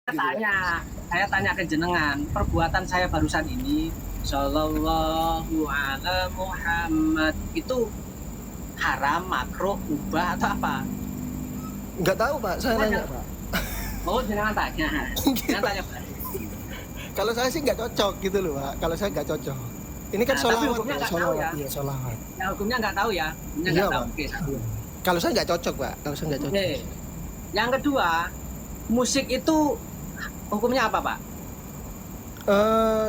gitu Pak. Saya tanya ke jenengan, perbuatan saya barusan ini, Shallallahu ala Muhammad, itu haram, makruh, mubah atau apa? Nggak tahu Pak, saya nanya Pak. Oh, jangan tanya. Jangan tanya, Pak. Kalau saya sih nggak cocok gitu loh Pak. Kalau saya nggak cocok. Ini kan Nah, tapi sholawat, hukumnya Pak. nggak tahu Sholawat, ya. iya sholawat. Ya, hukumnya nggak tahu ya. Hukumnya Iya nggak tahu. Pak. Oke, satu. Iya. Kalau saya nggak cocok Pak. Kalau saya nggak cocok. Oke. Yang kedua, musik itu hukumnya apa, Pak?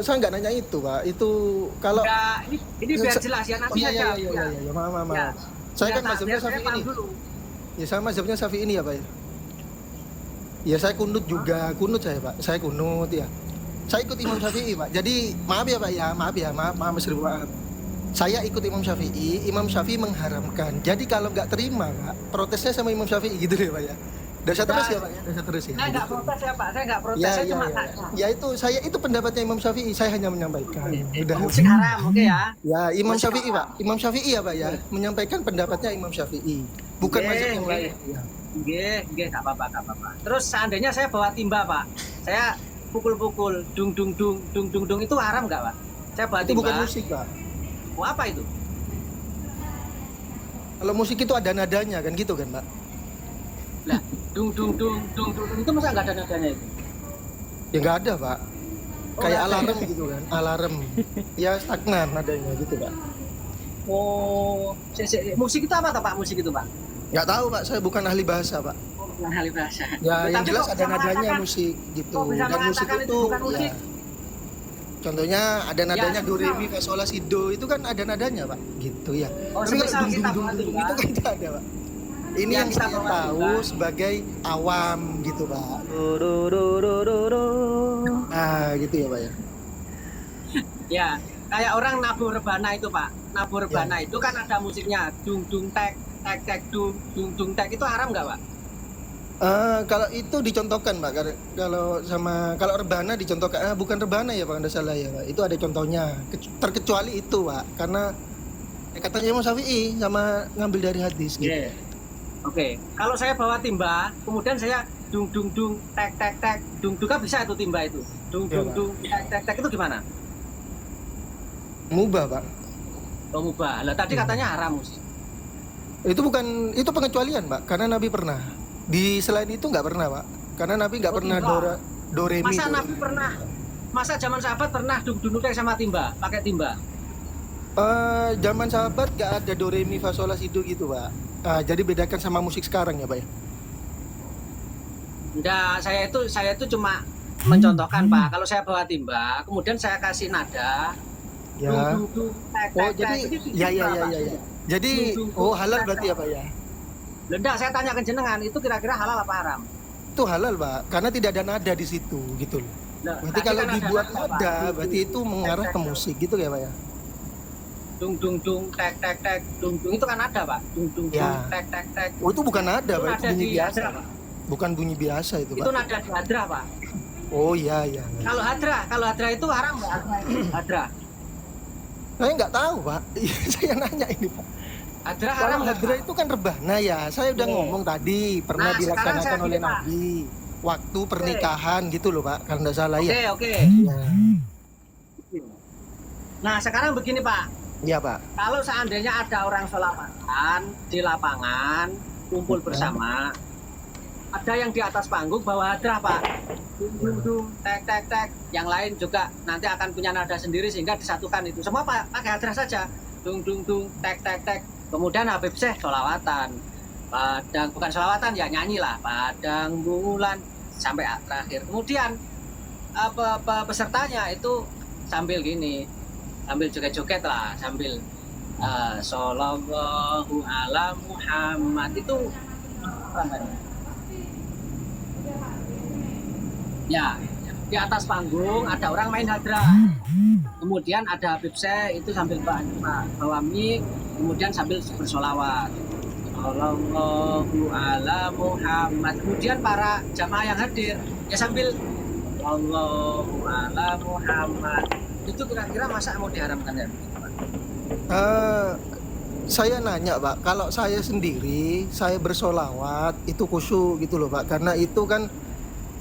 Saya nggak nanya itu Pak. Itu kalau Enggak, ini biar jelas ya, nanti iya, saja. iya. Maaf. Ya. Saya kan Biar mazhabnya saya Syafi'i paham ini. dulu. Ya saya mazhabnya Syafi'i ini ya Pak ya. Ya saya kunut juga, kunut saya Pak. Saya kunut ya. Saya ikut Imam Syafi'i Pak. Jadi maaf ya Pak ya, maaf Mas Ridwan. Saya ikut Imam Syafi'i mengharamkan. Jadi kalau nggak terima Pak, protesnya sama Imam Syafi'i gitu deh Pak ya. Dosa terus ya Pak ya, dosa terus ya. Saya nggak protes ya, Pak. Saya nggak protes. Saya cuma tanya. Ya itu saya itu pendapatnya Imam Syafi'i, saya hanya menyampaikan. Udah. Musik haram, oke ya. Ya, Imam Musik Syafi'i Pak. Imam Syafi'i ya Pak ya, menyampaikan pendapatnya Imam Syafi'i. Bukan mazhab yang lain. Ya. Nggih, nggak apa-apa. Terus seandainya saya bawa timba, Pak. Saya pukul-pukul, dung itu haram nggak, Pak? Saya bawa Itu timba. bukan musik Pak. Oh, apa itu? Kalau musik itu ada nadanya kan gitu kan Pak. Lah, dung itu masa nggak ada nadanya itu? Ya nggak ada Pak. Oh, Kayak nggak ada. alarm gitu kan, alarm. Ya stagnan nadanya gitu Pak. Oh, musik itu apa, Pak? Musik itu, Pak? Nggak tahu Pak, saya bukan ahli bahasa Pak. Oh, bukan ahli bahasa. Ya yang Tapi jelas kok ada bisa nadanya mengatakan- musik gitu. kok bisa Dan musik mengatakan itu bukan musik? ya. Contohnya ada nadanya Ya, do re mi fa sol la si do itu kan ada nadanya Pak. Gitu ya. Oh, Tapi semisal kalau kita dung bawa timba. itu kan tidak ada Pak. Ini yang kita saya bawa tahu timba. sebagai awam gitu Pak. Ah gitu ya Pak ya. Ya, kayak orang nabur rebana itu, Pak. Nabur rebana itu kan ada musiknya, dung tek dung tek itu haram nggak, Pak? Kalau itu dicontohkan Pak, kalau rebana dicontohkan, bukan rebana ya Pak, Anda salah ya Pak. Itu ada contohnya, terkecuali itu Pak, karena katanya Imam Syafi'i sama ngambil dari hadis gitu. Iya. Oke, kalau saya bawa timba, kemudian saya dung tek dung kan bisa itu timba itu. Dung Iya, Pak. tek itu gimana? Mubah Pak. Oh, mubah. Lah tadi katanya haram musik. Itu pengecualian Pak, karena Nabi pernah. Di selain itu nggak pernah Pak, karena Nabi nggak pernah timba. do re mi. Masa Nabi pernah? Masa zaman sahabat pernah dung tek sama timba, pakai timba? Zaman sahabat nggak ada do re mi fa sol la si do gitu Pak. Jadi bedakan sama musik sekarang ya Pak ya. Enggak, saya itu cuma mencontohkan, Pak. Kalau saya bawa timba, kemudian saya kasih nada, Ya. tek Oh jadi itu ya. Pak. Jadi halal berarti ya Pak ya. Enggak, saya tanya ke jenengan, itu kira-kira halal apa haram? Itu halal Pak, karena tidak ada nada di situ gitu loh. Nah, Berarti tadi kalau kan ada dibuat nada, Pak. nada, berarti itu mengarah ke musik gitu ya Pak ya. Dung tek dung itu kan ada, Pak. Dung Ya. tek. Oh itu bukan nada Itu Pak, itu nada bunyi di biasa. hadra, Pak. Bukan bunyi biasa itu Itu Pak. nada di hadra, Pak. Oh iya. Kalau hadra itu haram nggak? Hadra. Saya nggak tahu Pak, saya nanya ini Pak. Hadra haram Kalau nggak, hadra Pak? itu kan rebana ya, saya udah Oke. ngomong tadi pernah Nah, sekarang dilaksanakan saya oleh gini, Pak. Nabi waktu pernikahan gitu loh Pak, kalau nggak salah ya. Oke. Ya. Nah, sekarang begini, Pak. Iya Pak. Kalau seandainya ada orang sholawatan di lapangan, kumpul bersama, ada yang di atas panggung bawa hadra, Pak. Dung tek. Yang lain juga nanti akan punya nada sendiri sehingga disatukan itu. Semua pakai hadra saja. Dung tek. Kemudian Habib Syekh sholawatan. Bukan sholawatan ya, nyanyi lah. Padang bulan sampai terakhir. Kemudian pesertanya itu sambil gini, sambil joget-joget lah, sambil Shallallahu ala Muhammad itu apa namanya? Ya, di atas panggung ada orang main hadra. Kemudian ada Habib Syekh itu sambil bawa mic, kemudian sambil bersolawat. Shallallahu ala Muhammad. Kemudian para jamaah yang hadir ya sambil Shallallahu ala Muhammad. Itu kira-kira masa mau diharamkan ya? Saya nanya Pak, kalau saya sendiri, saya bersolawat itu khusyuk gitu loh Pak, karena itu kan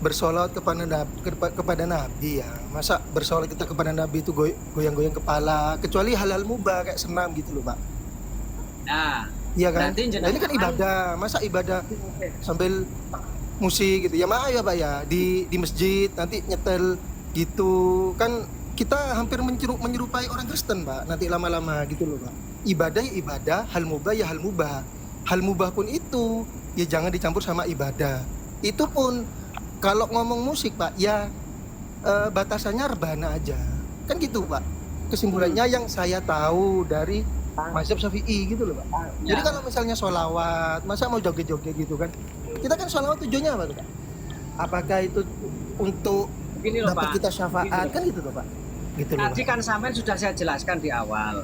bersolawat kepada Nabi ya. Masa bersolawat kita kepada Nabi itu goyang-goyang kepala, kecuali hal-hal mubah kayak senam gitu loh, Pak. Nah, Iya kan? berarti Nah, ini kan ibadah. Masa ibadah sambil musik gitu. Ya maaf ya, Pak ya. Di masjid nanti nyetel gitu kan kita hampir menyerupai orang Kristen, Pak. Nanti lama-lama gitu loh, Pak. Ibadah ya ibadah, hal mubah ya hal mubah. Hal mubah pun itu ya jangan dicampur sama ibadah. Itu pun kalau ngomong musik, Pak, ya batasannya rebana aja. Kan gitu, Pak. Kesimpulannya yang saya tahu dari mazhab Syafi'i gitu loh, Pak. Ya. Jadi kalau misalnya sholawat, masa mau joget-joget gitu kan? Kita kan sholawat tujuannya apa tuh, Pak? Apakah itu untuk Begini loh, dapat Pak. kita syafaat kan gitu loh, Pak? Gitu loh, Tadi Pak. kan sampean sudah saya jelaskan di awal.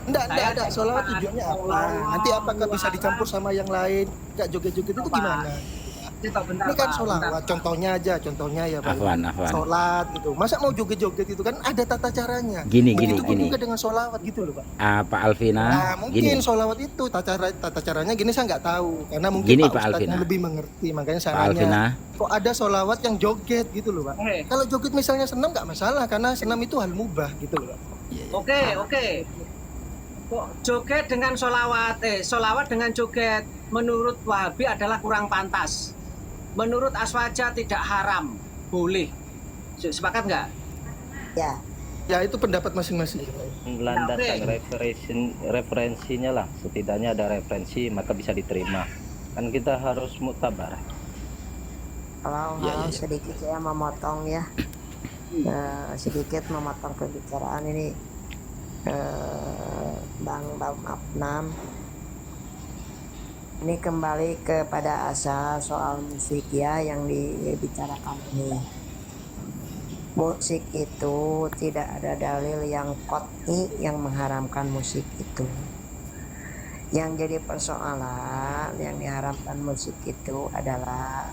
Enggak Saya ada. Sholawat tujuannya apa? Nanti apakah bisa dicampur sama yang lain? Kayak joget-joget itu gimana? Bentar, Ini kan Pak, sholawat, bentar. contohnya ya, Pak. Afwan. Sholat gitu. Masa mau joget-joget gitu kan ada tata caranya. Gini. Begitupun juga dengan sholawat gitu loh, Pak. Pak Alvina, Nah, mungkin gini. sholawat itu tata caranya gini saya nggak tahu karena mungkin Gini, Pak Pak Ustadz Alvina. yang lebih mengerti makanya saya Pak nanya. Alvina, Kok ada sholawat yang joget gitu loh, Pak? Kalau joget misalnya senam nggak masalah karena senam itu hal mubah gitu loh, Pak. Oke. Kok joget dengan sholawat dengan joget menurut Wahabi adalah kurang pantas. Menurut Aswaja tidak haram, boleh. Sepakat nggak? Ya, Ya itu pendapat masing-masing. landasan referensinya lah, setidaknya ada referensi maka bisa diterima. Kan kita harus muktabar. kalau sedikit saya memotong ya, sedikit memotong pembicaraan ini, Bang Afnan. Ini kembali kepada asal soal musik ya yang dibicarakan ini. Musik itu tidak ada dalil yang qot'i yang mengharamkan musik itu. Yang jadi persoalan yang diharamkan musik itu adalah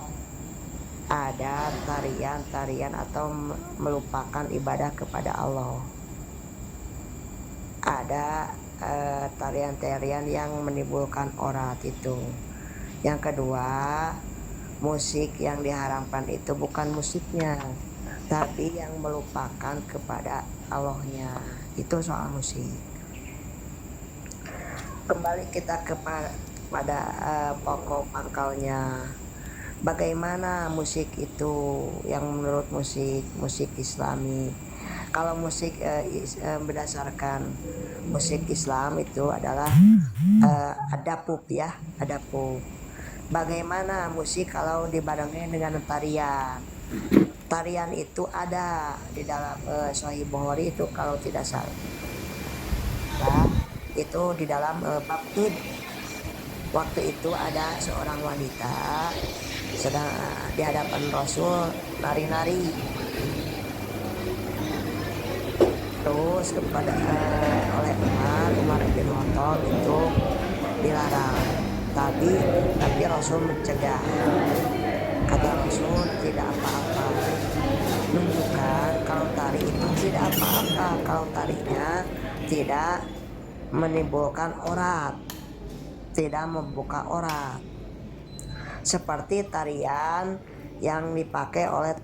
ada tarian-tarian atau melupakan ibadah kepada Allah. Ada tarian-tarian yang menimbulkan orat itu. Yang kedua, musik yang diharamkan itu bukan musiknya, tapi yang melupakan kepada Allahnya. Itu soal musik. Kembali kita kepada pokok pangkalnya. Bagaimana musik itu yang menurut musik Islami? Kalau musik berdasarkan musik Islam itu adalah adapub ya, adapub. Bagaimana musik kalau dibarengin dengan tarian? Tarian itu ada di dalam Sahih Bukhari itu kalau tidak salah. Itu di dalam bab id. Waktu itu ada seorang wanita sedang di hadapan Rasul nari-nari. Terus kepada oleh Umar bin Khattab itu dilarang. Tapi Rasul mencegah. Kata Rasul tidak apa-apa. Menunjukkan kalau tari itu tidak apa-apa kalau tarinya tidak menimbulkan orat, tidak membuka orat. Seperti tarian yang dipakai oleh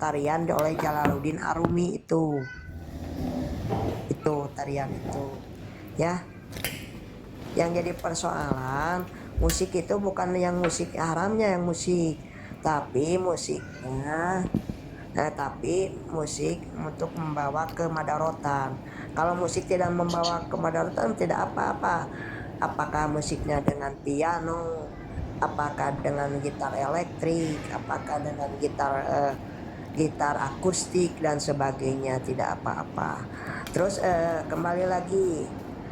Jalaluddin Arumi itu tarian itu ya. Yang jadi persoalan musik itu bukan yang musik haramnya yang musik, tapi musiknya tapi musik untuk membawa kemadaratan. Kalau musik tidak membawa kemadaratan tidak apa-apa. Apakah musiknya dengan piano, apakah dengan gitar elektrik, apakah dengan gitar akustik dan sebagainya, tidak apa-apa. Terus kembali lagi,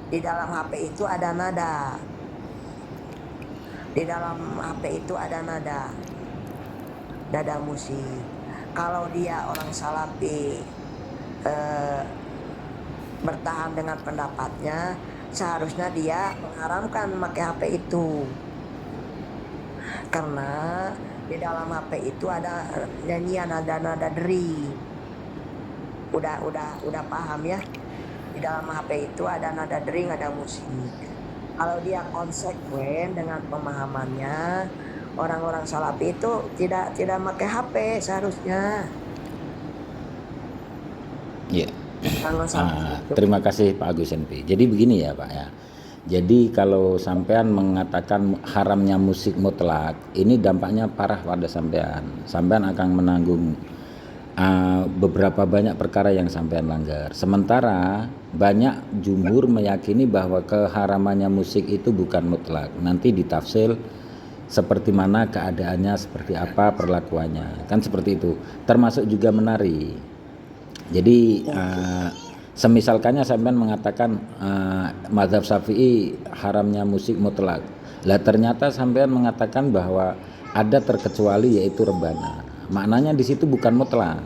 di dalam HP itu ada nada. Di dalam HP itu ada nada musik. Kalau dia orang salafi bertahan dengan pendapatnya, seharusnya dia mengharamkan memakai HP itu. Karena di dalam HP itu ada nyanyian, ada nada deri. Udah paham ya? Di dalam HP itu ada nada dering, ada musik. Kalau dia konsekuen dengan pemahamannya, orang-orang Salafi itu tidak pakai HP seharusnya. Iya. Kalau Salafi itu Terima kasih Pak Agus NP. Jadi begini ya Pak ya. Jadi kalau sampean mengatakan haramnya musik mutlak, ini dampaknya parah pada sampean. Sampean akan menanggung beberapa banyak perkara yang sampean langgar. Sementara banyak jumhur meyakini bahwa keharamannya musik itu bukan mutlak. Nanti ditafsir seperti mana keadaannya, seperti apa perlakuannya. Kan seperti itu. Termasuk juga menari. Jadi semisalkannya sampean mengatakan mazhab Syafi'i haramnya musik mutlak. Lah ternyata sampean mengatakan bahwa ada terkecuali yaitu rebana. Maknanya di situ bukan mutlak.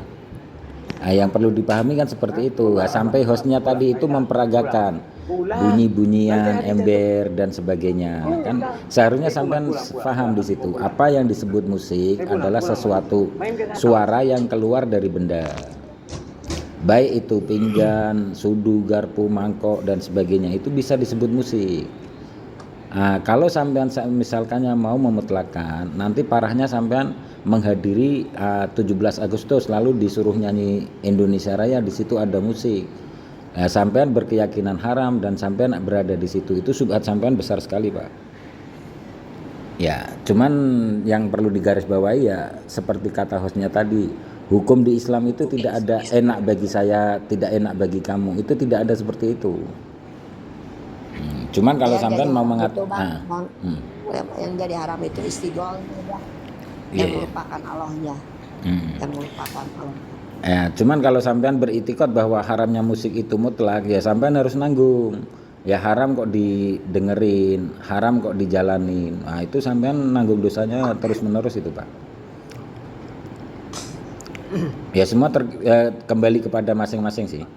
Nah, yang perlu dipahami kan seperti itu. Nah, sampai hostnya tadi itu memperagakan bunyi-bunyian, ember dan sebagainya. Kan seharusnya sampean paham di situ. Apa yang disebut musik adalah sesuatu suara yang keluar dari benda. Baik itu pinggan, sudu, garpu, mangkok dan sebagainya, itu bisa disebut musik. Kalau sampean misalkannya mau memutlakan, nanti parahnya sampean menghadiri 17 Agustus lalu disuruh nyanyi Indonesia Raya, di situ ada musik. Sampean berkeyakinan haram dan sampean berada di situ, itu subhat sampean besar sekali Pak. Ya, cuman yang perlu digarisbawahi ya seperti kata hostnya tadi, hukum di Islam itu tidak ada enak bagi saya, tidak enak bagi kamu, itu tidak ada seperti itu. Cuman kalau sampean mau mengatakan yang jadi haram itu istighol yang melupakan Allahnya, yang melupakan Allah. Ya, cuman kalau sampean beritikad bahwa haramnya musik itu mutlak, ya sampean harus nanggung. Ya haram kok didengerin, haram kok dijalanin. Nah, itu sampean nanggung dosanya terus-menerus itu, Pak. Ya semua kembali kepada masing-masing sih.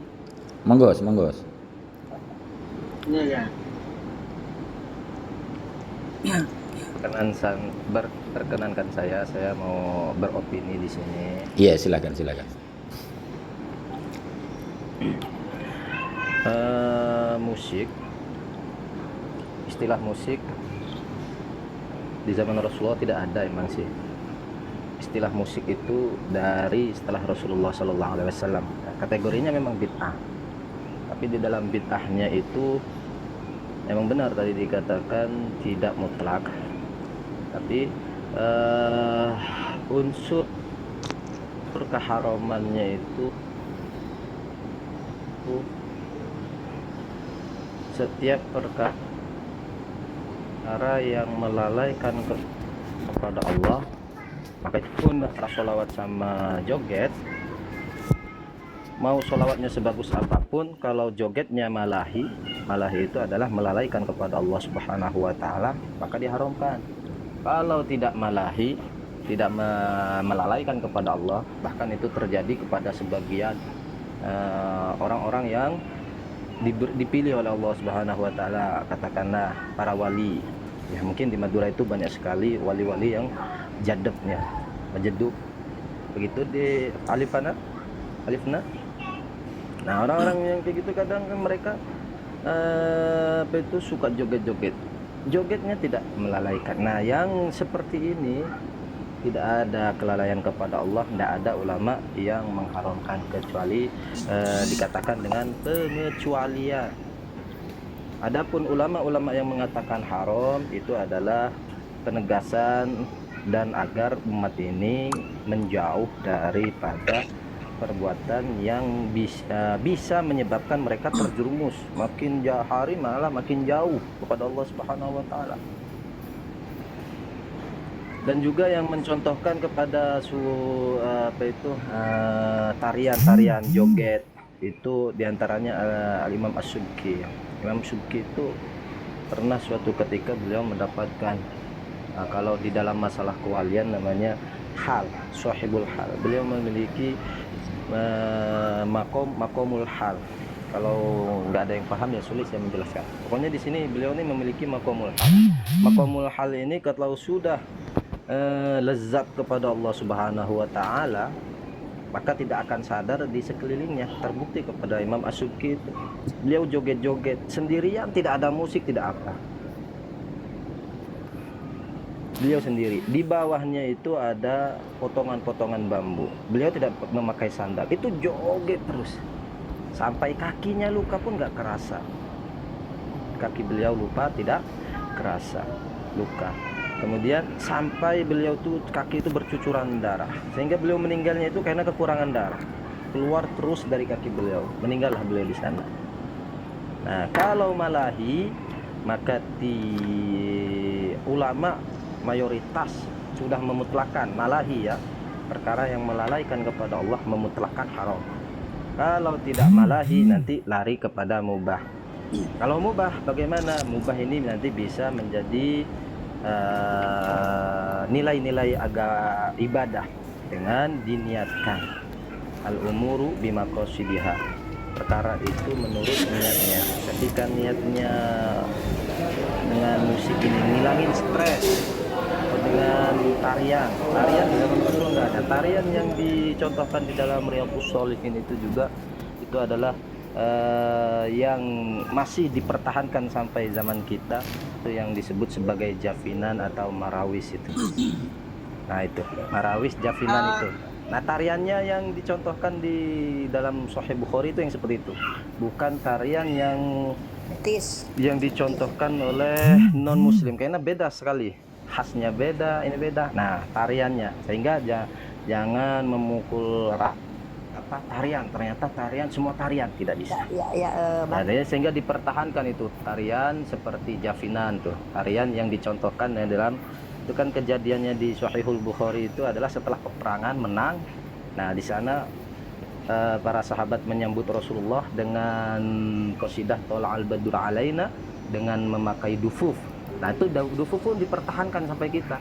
Monggos. Iya. Perkenankan saya mau beropini di sini. Iya, silakan. Istilah musik di zaman Rasulullah tidak ada emang sih. Istilah musik itu dari setelah Rasulullah SAW. Kategorinya memang bid'ah. Tapi di dalam bid'ahnya itu memang benar tadi dikatakan tidak mutlak. Tapi unsur keharamannya itu setiap perkara yang melalaikan kepada Allah, maka itu pun sholawat sama joget, mau sholawatnya sebagus apapun, kalau jogetnya malahi itu adalah melalaikan kepada Allah Subhanahu wa Ta'ala, maka diharamkan. Kalau tidak malahi, tidak melalaikan kepada Allah, bahkan itu terjadi kepada sebagian orang-orang yang dipilih oleh Allah Subhanahu wa Ta'ala, katakanlah para wali. Ya mungkin di Madura itu banyak sekali wali-wali yang jadabnya, jeduk begitu di alifna. Nah, orang-orang yang kayak gitu kadang kan mereka itu suka joget-joget. Jogetnya tidak melalaikan. Nah, yang seperti ini tidak ada kelalaian kepada Allah, tidak ada ulama yang mengharamkan kecuali dikatakan dengan pengecualian. Adapun ulama-ulama yang mengatakan haram itu adalah penegasan dan agar umat ini menjauh daripada perbuatan yang bisa menyebabkan mereka terjerumus makin hari malah makin jauh kepada Allah Subhanahu wa Ta'ala. Dan juga yang mencontohkan kepada tarian-tarian joget itu diantaranya Al-Imam As-Subki. Imam Subki itu pernah suatu ketika beliau mendapatkan kalau di dalam masalah kewalian namanya hal, sahibul hal. Beliau memiliki makomul hal. Kalau nggak ada yang paham ya sulit saya menjelaskan. Pokoknya di sini beliau ini memiliki makomul hal. Makomul hal ini kalau sudah lezat kepada Allah Subhanahu wa Ta'ala, maka tidak akan sadar di sekelilingnya. Terbukti kepada Imam As-Subki itu, beliau joget-joget sendirian, tidak ada musik, tidak apa. beliau sendiri. Di bawahnya itu ada potongan-potongan bambu. Beliau tidak memakai sandal, itu joget terus sampai kakinya luka pun nggak kerasa. Kaki beliau lupa tidak kerasa luka. Kemudian sampai beliau tuh kaki itu bercucuran darah, sehingga beliau meninggalnya itu karena kekurangan darah, keluar terus dari kaki beliau, meninggallah beliau di sana. Nah, kalau malahi, maka di ulama mayoritas sudah memutlakan malahi, ya, perkara yang melalaikan kepada Allah, memutlakan haram. Kalau tidak malahi, nanti lari kepada mubah. Kalau mubah, bagaimana? Mubah ini nanti bisa menjadi nilai-nilai agak ibadah dengan diniatkan. Al-umuru bimaqasidiha, perkara itu menurut niatnya. Ketika niatnya dengan musik ini ngilangin stres, atau dengan tarian di dalam Rasul nggak ada. Tarian yang dicontohkan di dalam Riyadhus Shalihin itu juga itu adalah yang masih dipertahankan sampai zaman kita, itu yang disebut sebagai jafinan atau marawis itu. Nah, itu marawis, jafinan itu. Nah, tariannya yang dicontohkan di dalam Sahih Bukhari itu yang seperti itu, bukan tarian yang dicontohkan oleh non muslim, karena beda sekali, khasnya beda, ini beda. Nah, tariannya, sehingga jangan memukul tarian, ternyata tarian, semua tarian tidak bisa. Nah, sehingga dipertahankan itu tarian seperti jafinan tuh, tarian yang dicontohkan ya dalam itu kan kejadiannya di Sahihul Bukhari itu adalah setelah peperangan menang. Nah, di sana para sahabat menyambut Rasulullah dengan qasidah Tola'al Badru Alaina dengan memakai dufuf. Nah, itu dufuf pun dipertahankan sampai kita,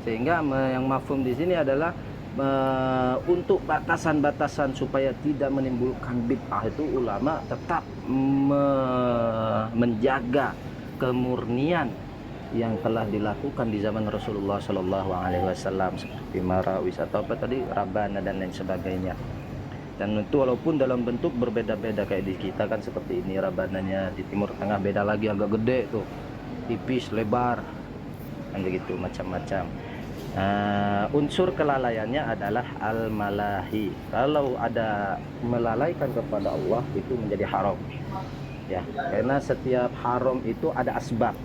sehingga yang mafhum di sini adalah untuk batasan-batasan supaya tidak menimbulkan bid'ah, itu ulama tetap menjaga kemurnian yang telah dilakukan di zaman Rasulullah Shallallahu Alaihi Wasallam, seperti marawis atau apa tadi, rabana dan lain sebagainya. Dan itu walaupun dalam bentuk berbeda-beda, kayak di kita kan seperti ini rabananya, di Timur Tengah beda lagi, agak gede tuh, tipis, lebar, kan begitu, macam-macam. Unsur kelalaiannya adalah al-malahi. Kalau ada melalaikan kepada Allah, itu menjadi haram, ya, karena setiap haram itu ada asbab.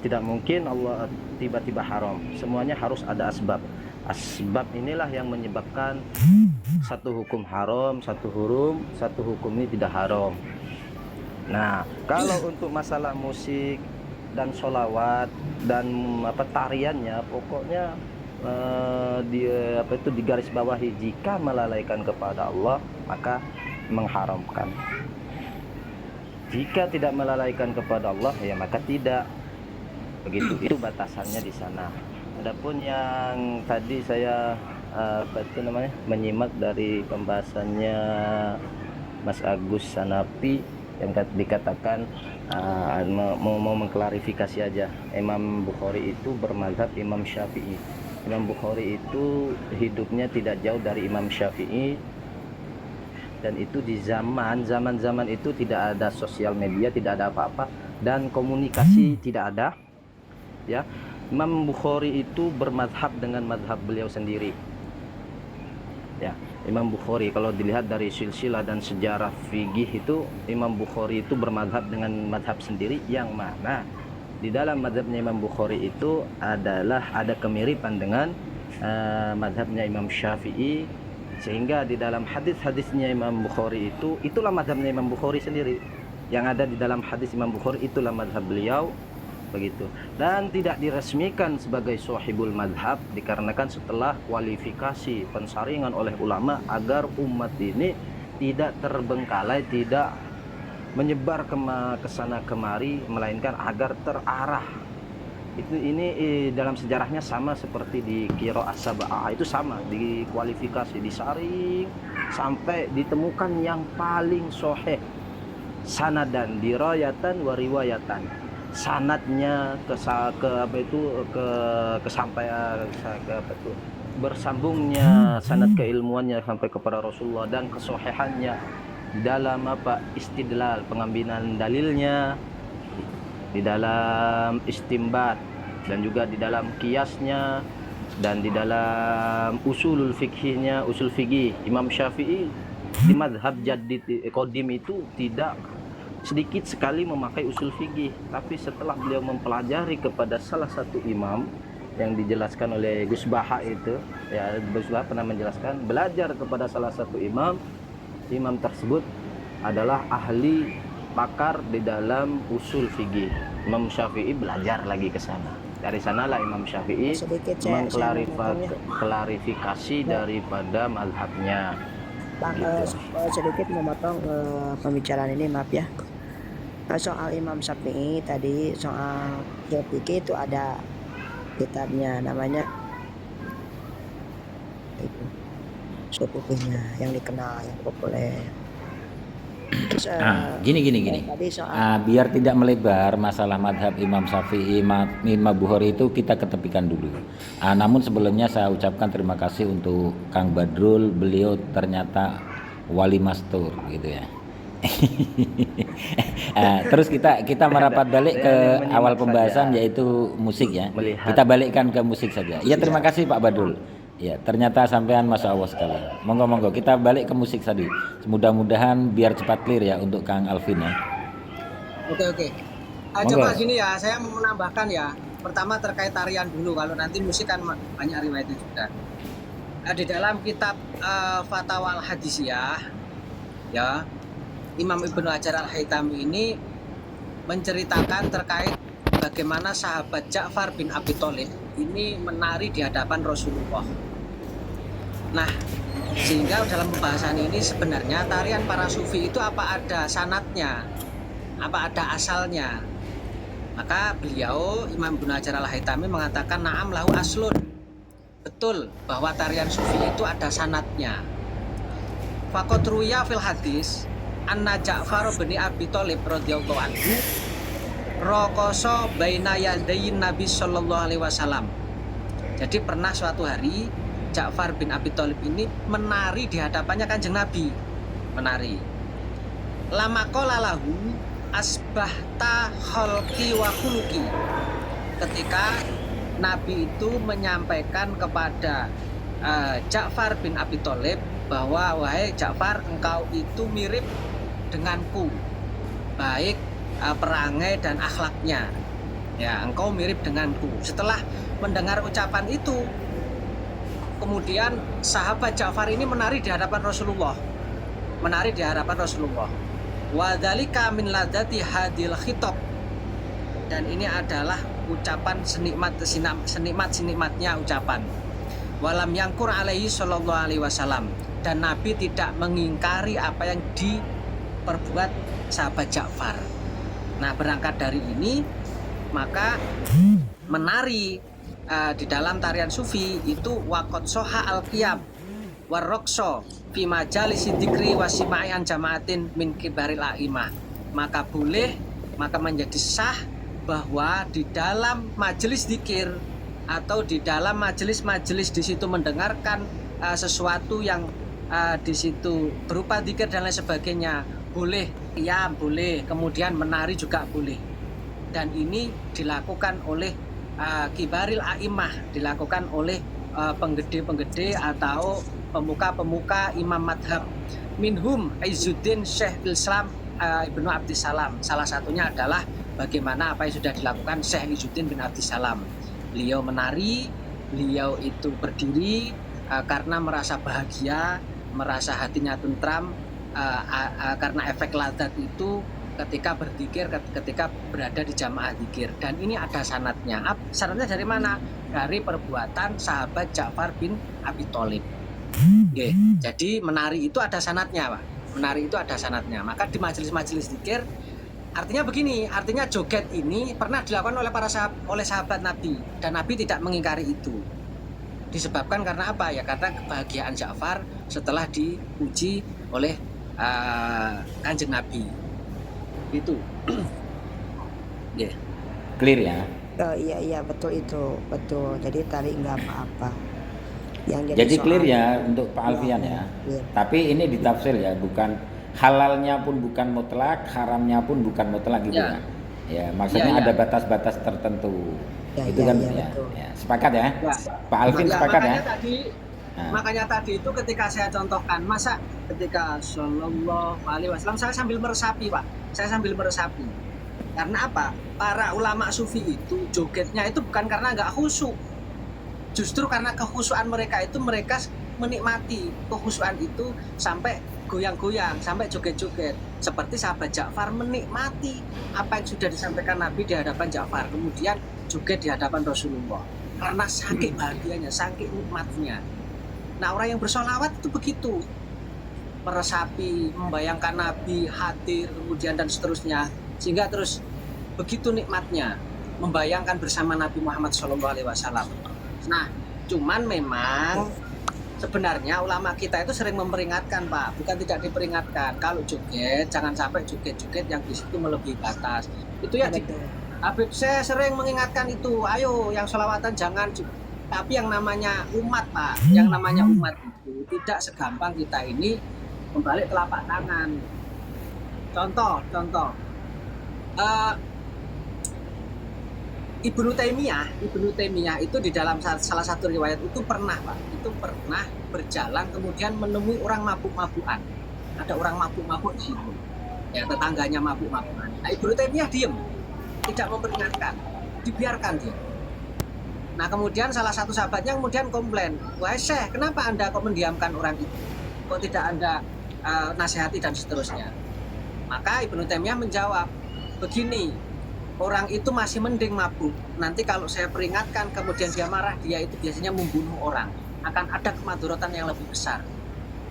Tidak mungkin Allah tiba-tiba haram, semuanya harus ada asbab. Asbab inilah yang menyebabkan satu hukum haram, satu hukum ini tidak haram. Nah, kalau untuk masalah musik dan sholawat dan tariannya, pokoknya di garis bawahi, jika melalaikan kepada Allah maka mengharamkan. Jika tidak melalaikan kepada Allah, ya maka tidak. Begitu, itu batasannya di sana. Adapun yang tadi saya menyimak dari pembahasannya Mas Agus Sanapi yang dikatakan mau mengklarifikasi aja, Imam Bukhari itu bermazhab Imam Syafi'i. Imam Bukhari itu hidupnya tidak jauh dari Imam Syafi'i, dan itu di zaman itu tidak ada sosial media, tidak ada apa-apa, dan komunikasi tidak ada, ya. Imam Bukhari itu bermadhab dengan madhab beliau sendiri, ya. Imam Bukhari kalau dilihat dari silsilah dan sejarah fikih itu, Imam Bukhari itu bermadhab dengan madhab sendiri, yang mana di dalam madhabnya Imam Bukhari itu adalah ada kemiripan dengan madhabnya Imam Syafi'i, sehingga di dalam hadis-hadisnya Imam Bukhari itu, itulah madhabnya Imam Bukhari sendiri, yang ada di dalam hadis Imam Bukhari itulah madhab beliau, begitu. Dan tidak diresmikan sebagai sahibul madhab dikarenakan setelah kualifikasi pensaringan oleh ulama agar umat ini tidak terbengkalai, tidak menyebar ke sana kemari, melainkan agar terarah. Ini dalam sejarahnya sama seperti di qiraah sab'ah, itu sama, dikualifikasi, disaring sampai ditemukan yang paling sahih sanadan, dirayatan wa riwayatan, sanadnya bersambungnya sanad keilmuannya sampai kepada Rasulullah, dan kesohihannya dalam istidlal, pengambilan dalilnya, di dalam istimbat, dan juga di dalam kiasnya dan di dalam usul fikih Imam Syafi'i di mazhab Jadid Qadim itu tidak sedikit sekali memakai usul fikih, tapi setelah beliau mempelajari kepada salah satu imam yang dijelaskan oleh Gus Baha itu, ya Gus Baha pernah menjelaskan, belajar kepada salah satu imam tersebut adalah ahli pakar di dalam usul fikih. Imam Syafi'i belajar lagi ke sana. Dari sanalah Imam Syafi'i mengklarifikasi daripada mazhabnya. Bang, sedikit memotong pembicaraan ini, maaf ya. Soal Imam Syafi'i tadi, soal fikih itu ada kitabnya namanya itu fikihnya yang dikenal, yang populer. Terus, Gini. tadi soal Biar tidak melebar masalah madhab Imam Syafi'i, Imam Bukhari itu kita ketepikan dulu. Namun sebelumnya saya ucapkan terima kasih untuk Kang Badrul, beliau ternyata wali mastur gitu ya. Terus kita merapat balik ke awal pembahasan yaitu musik ya. Kita balikkan ke musik saja. Ya terima kasih Pak Badrul. Ya ternyata sampean Masya Allah sekali. Monggo kita balik ke musik tadi. Mudah-mudahan biar cepat clear ya untuk Kang Alvin ya. Oke. Coba gini ya, saya mau menambahkan ya. Pertama terkait tarian dulu, kalau nanti musik kan banyak riwayatnya juga. Di dalam kitab Fatwa Al-Hadisiyah ya, Imam Ibnu Hajar Al-Haytami ini menceritakan terkait bagaimana sahabat Ja'far bin Abi Thalib ini menari di hadapan Rasulullah. Nah, sehingga dalam pembahasan ini sebenarnya tarian para sufi itu apa ada sanatnya, apa ada asalnya. Maka beliau Imam Ibnu Hajar Al-Haytami mengatakan na'am lahu aslun. Betul bahwa tarian sufi itu ada sanatnya. Faqad ruya fil hadis anna Ja'far bin Abi Thalib radhiyallahu anhu raqasa baina yadayin Nabi sallallahu alaihi wasallam. Jadi pernah suatu hari Ja'far bin Abi Thalib ini menari di hadapannya Kanjeng Nabi. Menari. Lama qala lahu asbahta khalqi wa khuluqi. Ketika Nabi itu menyampaikan kepada Ja'far bin Abi Thalib bahwa wahai Ja'far, engkau itu mirip denganku, baik perangai dan akhlaknya. Ya, engkau mirip denganku. Setelah mendengar ucapan itu, kemudian sahabat Ja'far ini menari di hadapan Rasulullah. Wa dzalika min ladati hadil khitab. Dan ini adalah ucapan senikmat-senikmatnya ucapan. Walam yangkur alaihi sallallahu alaihi wasallam. Dan Nabi tidak mengingkari apa yang diperbuat sahabat Ja'far. Nah, berangkat dari ini, maka menari di dalam tarian sufi itu waqad soha al-qiyam warraqsa fi majalis dzikri wa sima'an jama'atin min kibaril a'imah. Maka menjadi sah bahwa di dalam majelis zikir atau di dalam majelis-majelis di situ mendengarkan sesuatu yang di situ berupa zikir dan lain sebagainya boleh, ya boleh, kemudian menari juga boleh. Dan ini dilakukan oleh kibaril a'imah, dilakukan oleh penggede-penggede atau pemuka-pemuka imam madhab. Minhum Izzuddin Syekh Islam Ibnu Abdissalam. Salah satunya adalah bagaimana apa yang sudah dilakukan Syekh Izzuddin bin Abdissalam. Beliau menari, beliau itu berdiri karena merasa bahagia, merasa hatinya tentram, karena efek ladat itu ketika berzikir, ketika berada di jamaah zikir. Dan ini ada sanatnya. Sanatnya dari mana? Dari perbuatan sahabat Ja'far bin Abi Thalib. Oke, jadi menari itu ada sanatnya, Pak. Menari itu ada sanatnya. Maka di majelis-majelis zikir, artinya begini, artinya joget ini pernah dilakukan oleh sahabat Nabi, dan Nabi tidak mengingkari itu. Disebabkan karena apa? Ya karena kebahagiaan Ja'far setelah dipuji oleh Kanjeng Nabi. Itu. Yeah. Clear ya. Oh iya betul itu, betul. Jadi tadi nggak apa-apa. Jadi clear ya untuk Pak Alfian ya. Tapi ini ditafsir ya, bukan halalnya pun bukan mutlak, haramnya pun bukan mutlak gitu ya. Ya, maksudnya ada batas-batas tertentu. Ya, Itu ya, kan ya, ya, betul. ya. Sepakat ya? Ya. Pak Alvin Ya, sepakat ya? Nah. Makanya tadi itu ketika saya contohkan, masa ketika Shallallahu Alaihi Wasallam saya sambil meresapi Pak, saya sambil meresapi. Karena apa? Para ulama sufi itu jogetnya itu bukan karena nggak khusyuk, justru karena kekhusyuan mereka itu mereka menikmati kekhusyuan itu sampai goyang-goyang, sampai joget-joget. Seperti sahabat Ja'far menikmati apa yang sudah disampaikan Nabi di hadapan Ja'far, kemudian joget di hadapan Rasulullah. Karena saking bahagianya, saking nikmatnya. Nah, orang yang bersolawat itu begitu, meresapi, membayangkan Nabi hadir, kemudian dan seterusnya, sehingga terus begitu nikmatnya membayangkan bersama Nabi Muhammad SAW. Nah, cuman memang sebenarnya ulama kita itu sering memperingatkan Pak, bukan tidak diperingatkan. Kalau joget, jangan sampai joget-joget yang di situ melebihi batas. Itu ya, Betul. Habib saya sering mengingatkan itu, ayo yang sholawatan jangan. Tapi yang namanya umat Pak, yang namanya umat itu tidak segampang kita ini membalik telapak tangan. Contoh, Ibnu Taimiyah itu di dalam salah satu riwayat itu pernah Pak, itu pernah berjalan kemudian menemui orang mabuk-mabukan. Ada orang mabuk-mabuk di situ, ya tetangganya mabuk-mabukan. Nah, Ibnu Taimiyah diem, tidak memperingatkan, dibiarkan dia. Nah, kemudian salah satu sahabatnya kemudian komplain, wahai Syekh, kenapa Anda kok mendiamkan orang itu? Kok tidak Anda nasihati dan seterusnya? Maka Ibnu Taimiyah menjawab, begini, orang itu masih mending mabuk. Nanti kalau saya peringatkan kemudian dia marah, dia itu biasanya membunuh orang. Akan ada kemadharatan yang lebih besar.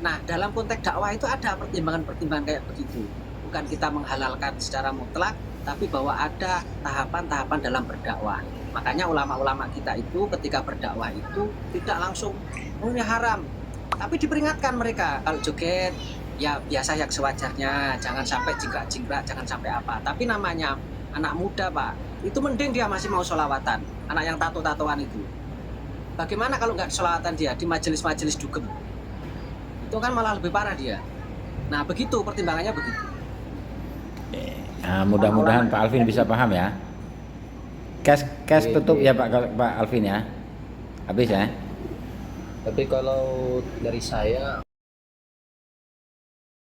Nah, dalam konteks dakwah itu ada pertimbangan-pertimbangan kayak begitu. Bukan kita menghalalkan secara mutlak, tapi bahwa ada tahapan-tahapan dalam berdakwah. Makanya ulama-ulama kita itu ketika berdakwah itu tidak langsung, oh ini haram. Tapi diperingatkan mereka, kalau joget, ya biasa yang sewajarnya, jangan sampai jingkrak-jingkrak, jangan sampai apa. Tapi namanya anak muda Pak, itu mending dia masih mau sholawatan, anak yang tato-tatoan itu. Bagaimana kalau nggak sholawatan dia di majelis-majelis dugem? Itu kan malah lebih parah dia. Nah begitu, pertimbangannya begitu. Nah, mudah-mudahan Pak Alvin bisa paham ya. Cash tutup ya Pak Alvin ya. Habis ya. Tapi kalau dari saya